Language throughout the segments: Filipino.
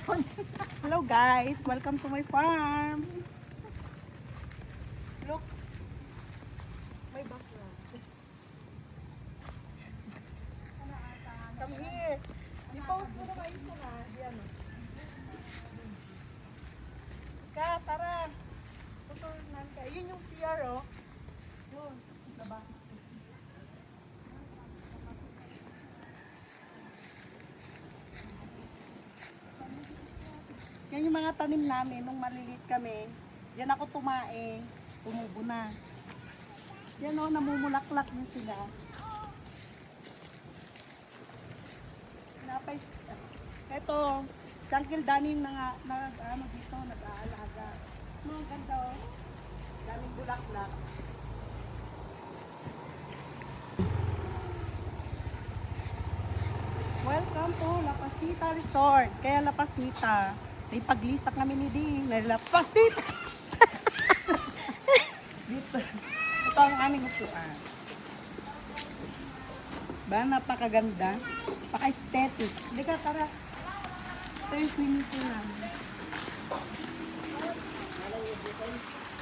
Action. Hello guys, welcome to my farm. Look, may background. Come here. I-post mo na ba ito na? Diyan. Ka, tara. Tuturunan ka. Yun yung CR, oh. Yun, diba? Yan yung mga tanim namin nung maliliit kami. Yan ako tumae. Tumubo na. Yan o, namumulaklak na sila. Napay, eto, si Uncle Danny ano dito, nag-aalaga. No, ang ganda o. Daming bulaklak. Welcome to La Pasita Resort. Kaya La Pasita. May paglisak namin ni Di. May La Pasita. Dito. Ito ang aming upuan. Ba, napakaganda. Paka-aesthetic. Hindi ka, tara. Ito yung swimming pool namin.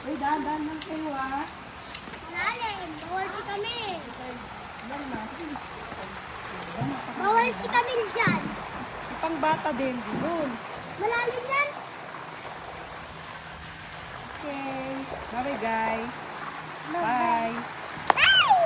Uy, dahan-dahan lang kayo, ha? Lalim, bawal si Camille. Yan na. Bawal si Camille dyan. Ipang bata din. Doon. Malalim yan. Okay. Bye, guys. Bye. Ay!